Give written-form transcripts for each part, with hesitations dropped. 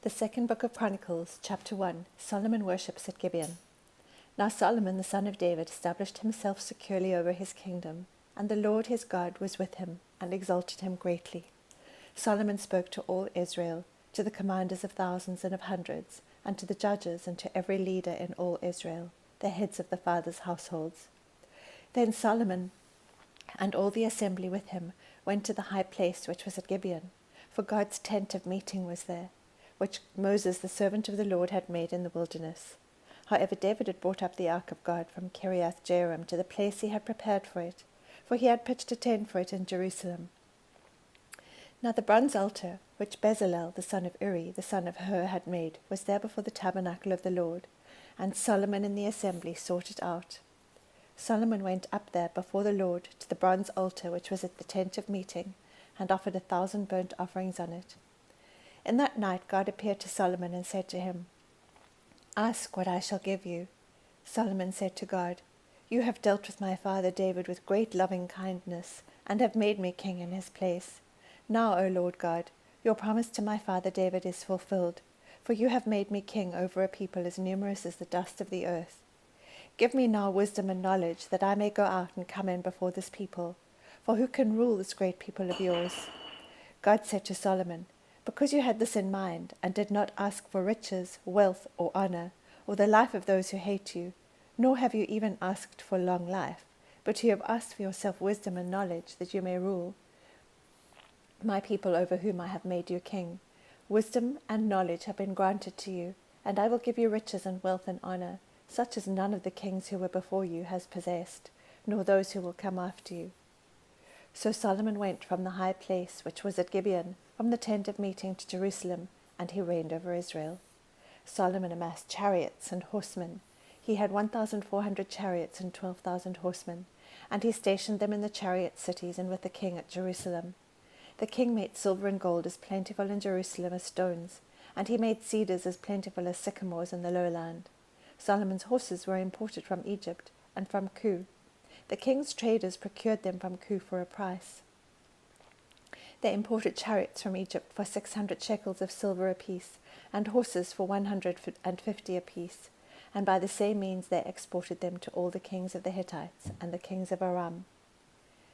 The second book of Chronicles, chapter 1, Solomon worships at Gibeon. Now Solomon the son of David established himself securely over his kingdom, and the Lord his God was with him, and exalted him greatly. Solomon spoke to all Israel, to the commanders of thousands and of hundreds, and to the judges, and to every leader in all Israel, the heads of the fathers' households. Then Solomon and all the assembly with him went to the high place which was at Gibeon, for God's tent of meeting was there, which Moses the servant of the Lord had made in the wilderness. However, David had brought up the ark of God from Kiriath Jearim to the place he had prepared for it, for he had pitched a tent for it in Jerusalem. Now the bronze altar, which Bezalel the son of Uri, the son of Hur, had made, was there before the tabernacle of the Lord, and Solomon and the assembly sought it out. Solomon went up there before the Lord to the bronze altar which was at the tent of meeting, and offered 1,000 burnt offerings on it. In that night God appeared to Solomon and said to him, "Ask what I shall give you." Solomon said to God, "You have dealt with my father David with great loving kindness, and have made me king in his place. Now, O Lord God, your promise to my father David is fulfilled, for you have made me king over a people as numerous as the dust of the earth. Give me now wisdom and knowledge, that I may go out and come in before this people, for who can rule this great people of yours?" God said to Solomon, "Because you had this in mind, and did not ask for riches, wealth, or honor, or the life of those who hate you, nor have you even asked for long life, but you have asked for yourself wisdom and knowledge, that you may rule my people over whom I have made you king. Wisdom and knowledge have been granted to you, and I will give you riches and wealth and honor, such as none of the kings who were before you has possessed, nor those who will come after you." So Solomon went from the high place which was at Gibeon, from the tent of meeting to Jerusalem, and he reigned over Israel. Solomon amassed chariots and horsemen. He had 1,400 chariots and 12,000 horsemen, and he stationed them in the chariot cities and with the king at Jerusalem. The king made silver and gold as plentiful in Jerusalem as stones, and he made cedars as plentiful as sycamores in the lowland. Solomon's horses were imported from Egypt and from Cu. The king's traders procured them from Cu for a price. They imported chariots from Egypt for 600 shekels of silver apiece, and horses for 150 apiece, and by the same means they exported them to all the kings of the Hittites and the kings of Aram.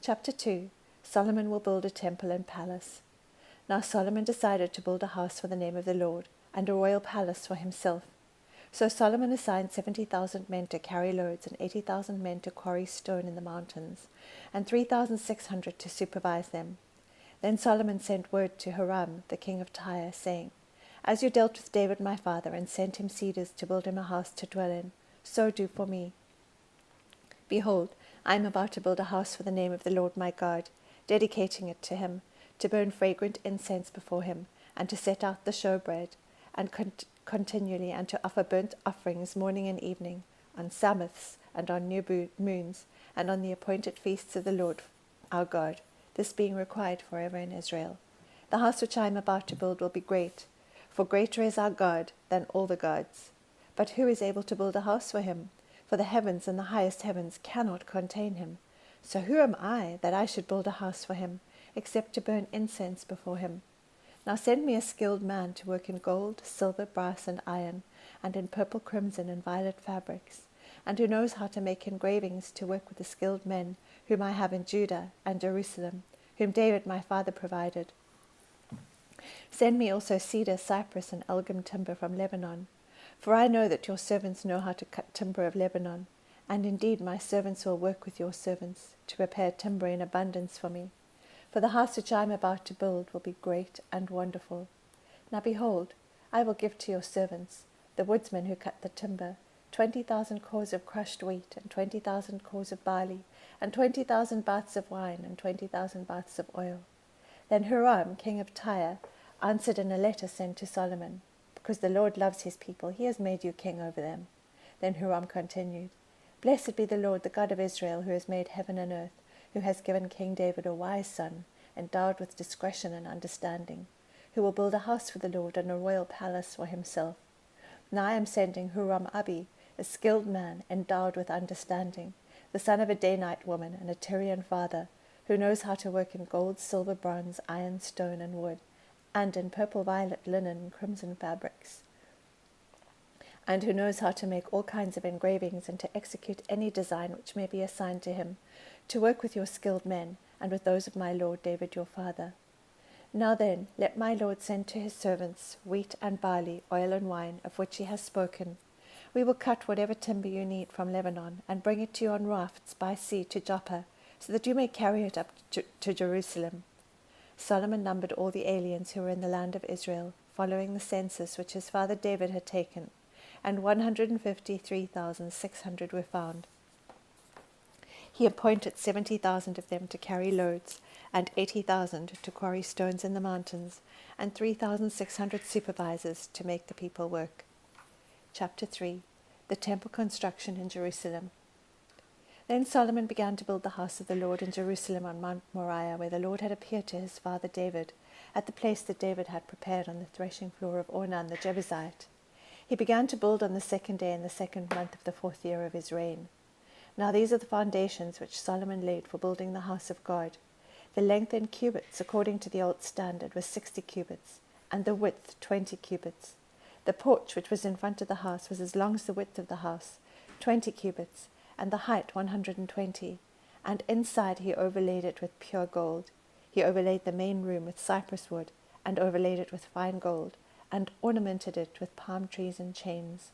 Chapter 2. Solomon will build a temple and palace. Now Solomon decided to build a house for the name of the Lord, and a royal palace for himself. So Solomon assigned 70,000 men to carry loads, and 80,000 men to quarry stone in the mountains, and 3,600 to supervise them. Then Solomon sent word to Hiram, the king of Tyre, saying, "As you dealt with David my father, and sent him cedars to build him a house to dwell in, so do for me. Behold, I am about to build a house for the name of the Lord my God, dedicating it to him, to burn fragrant incense before him, and to set out the showbread, and continually, and to offer burnt offerings morning and evening, on Sabbaths, and on new moons, and on the appointed feasts of the Lord our God, this being required forever in Israel. The house which I am about to build will be great, for greater is our God than all the gods. But who is able to build a house for him? For the heavens and the highest heavens cannot contain him. So who am I, that I should build a house for him, except to burn incense before him? Now send me a skilled man to work in gold, silver, brass, and iron, and in purple, crimson, and violet fabrics, and who knows how to make engravings, to work with the skilled men whom I have in Judah and Jerusalem, whom David my father provided. Send me also cedar, cypress, and algum timber from Lebanon, for I know that your servants know how to cut timber of Lebanon, and indeed my servants will work with your servants, to prepare timber in abundance for me. For the house which I am about to build will be great and wonderful. Now behold, I will give to your servants, the woodsmen who cut the timber, 20,000 cors of crushed wheat, and 20,000 cors of barley, and 20,000 baths of wine, and 20,000 baths of oil." Then Hiram, king of Tyre, answered in a letter sent to Solomon, "Because the Lord loves his people, he has made you king over them." Then Hiram continued, "Blessed be the Lord, the God of Israel, who has made heaven and earth, who has given King David a wise son, endowed with discretion and understanding, who will build a house for the Lord and a royal palace for himself. Now I am sending Huram-Abi, a skilled man, endowed with understanding, the son of a Danite woman and a Tyrian father, who knows how to work in gold, silver, bronze, iron, stone, and wood, and in purple, violet, linen, and crimson fabrics, and who knows how to make all kinds of engravings and to execute any design which may be assigned to him, to work with your skilled men and with those of my lord David your father. Now then, let my lord send to his servants wheat and barley, oil and wine, of which he has spoken. We will cut whatever timber you need from Lebanon and bring it to you on rafts by sea to Joppa, so that you may carry it up to Jerusalem. Solomon numbered all the aliens who were in the land of Israel, following the census which his father David had taken, and 153,600 were found. He appointed 70,000 of them to carry loads, and 80,000 to quarry stones in the mountains, and 3,600 supervisors to make the people work. Chapter 3. The Temple Construction in Jerusalem. Then Solomon began to build the house of the Lord in Jerusalem on Mount Moriah, where the Lord had appeared to his father David, at the place that David had prepared on the threshing floor of Ornan the Jebusite. He began to build on the 2nd day in the 2nd month of the 4th year of his reign. Now these are the foundations which Solomon laid for building the house of God. The length in cubits, according to the old standard, was 60 cubits, and the width 20 cubits. The porch which was in front of the house was as long as the width of the house, 20 cubits, and the height 120. And inside he overlaid it with pure gold. He overlaid the main room with cypress wood, and overlaid it with fine gold, and ornamented it with palm trees and chains.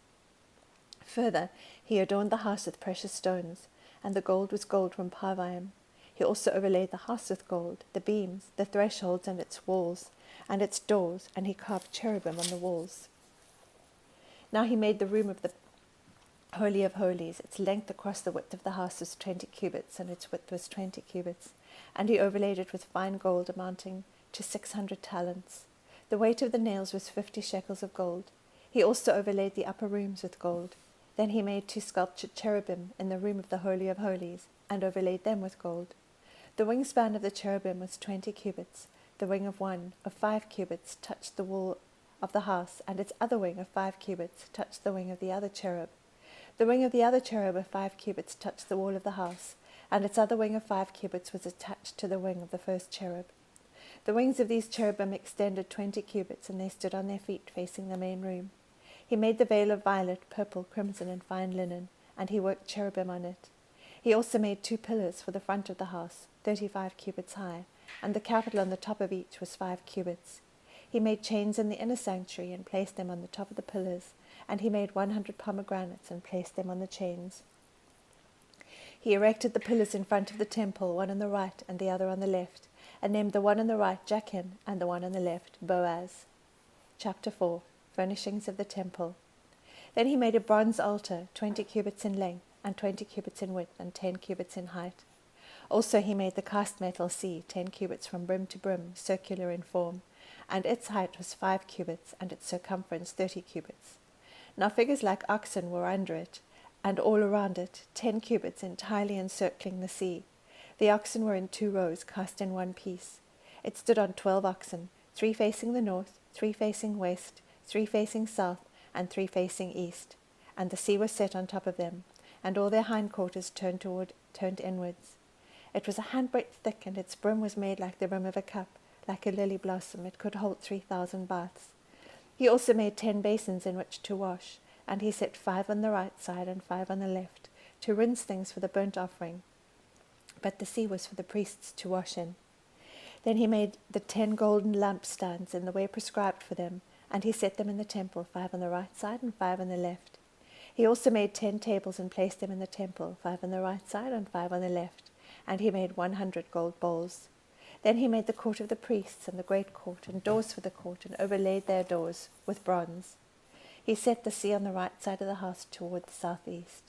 Further, he adorned the house with precious stones, and the gold was gold from Parvaim. He also overlaid the house with gold, the beams, the thresholds, and its walls, and its doors, and he carved cherubim on the walls. Now he made the room of the Holy of Holies. Its length across the width of the house was 20 cubits, and its width was 20 cubits, and he overlaid it with fine gold amounting to 600 talents. The weight of the nails was 50 shekels of gold. He also overlaid the upper rooms with gold. Then he made 2 sculptured cherubim in the room of the Holy of Holies, and overlaid them with gold. The wingspan of the cherubim was 20 cubits. The wing of one of 5 cubits touched the wall of the house, and its other wing of 5 cubits touched the wing of the other cherub. The wing of the other cherub of 5 cubits touched the wall of the house, and its other wing of 5 cubits was attached to the wing of the first cherub. The wings of these cherubim extended 20 cubits, and they stood on their feet facing the main room. He made the veil of violet, purple, crimson, and fine linen, and he worked cherubim on it. He also made 2 pillars for the front of the house, 35 cubits high, and the capital on the top of each was 5 cubits. He made chains in the inner sanctuary and placed them on the top of the pillars, and he made 100 pomegranates and placed them on the chains. He erected the pillars in front of the temple, one on the right and the other on the left, and named the one on the right Jachin and the one on the left Boaz. Chapter 4. Furnishings of the temple. Then he made a bronze altar, 20 cubits in length, and 20 cubits in width, and 10 cubits in height. Also he made the cast metal sea, 10 cubits from brim to brim, circular in form, and its height was 5 cubits, and its circumference 30 cubits. Now figures like oxen were under it, and all around it, 10 cubits entirely encircling the sea. The oxen were in 2 rows, cast in one piece. It stood on 12 oxen, 3 facing the north, 3 facing west, 3 facing south, and 3 facing east. And the sea was set on top of them, and all their hindquarters turned inwards. It was a handbreadth thick, and its brim was made like the rim of a cup, like a lily blossom. It could hold 3,000 baths. He also made 10 basins in which to wash, and he set 5 on the right side and 5 on the left, to rinse things for the burnt offering. But the sea was for the priests to wash in. Then he made the 10 golden lampstands in the way prescribed for them, and he set them in the temple, 5 on the right side and 5 on the left. He also made 10 tables and placed them in the temple, 5 on the right side and 5 on the left, and he made 100 gold bowls. Then he made the court of the priests and the great court, and doors for the court, and overlaid their doors with bronze. He set the sea on the right side of the house toward the southeast.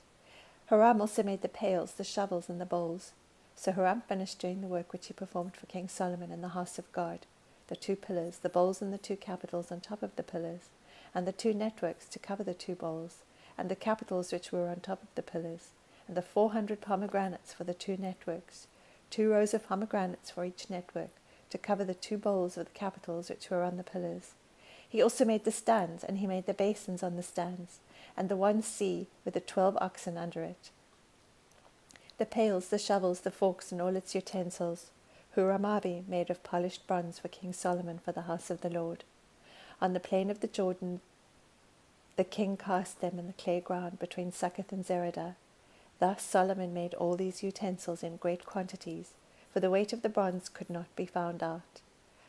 Hiram also made the pails, the shovels, and the bowls. So Hiram finished doing the work which he performed for King Solomon in the house of God, the 2 pillars, the bowls and the 2 capitals on top of the pillars, and the 2 networks to cover the 2 bowls, and the capitals which were on top of the pillars, and the 400 pomegranates for the 2 networks, 2 rows of pomegranates for each network, to cover the 2 bowls of the capitals which were on the pillars. He also made the stands, and he made the basins on the stands, and the 1 sea with the 12 oxen under it, the pails, the shovels, the forks, and all its utensils, Huramabi made of polished bronze for King Solomon for the house of the Lord. On the plain of the Jordan the king cast them in the clay ground between Succoth and Zeradah. Thus Solomon made all these utensils in great quantities, for the weight of the bronze could not be found out.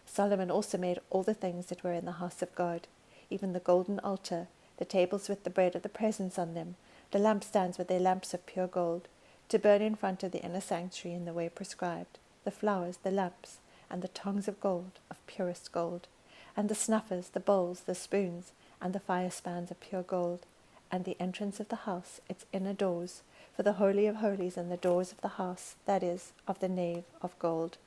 Solomon also made all the things that were in the house of God, even the golden altar, the tables with the bread of the presence on them, the lampstands with their lamps of pure gold, to burn in front of the inner sanctuary in the way prescribed, the flowers, the lamps, and the tongs of gold, of purest gold, and the snuffers, the bowls, the spoons, and the fire spans of pure gold, and the entrance of the house, its inner doors, for the Holy of Holies, and the doors of the house, that is, of the nave, of gold.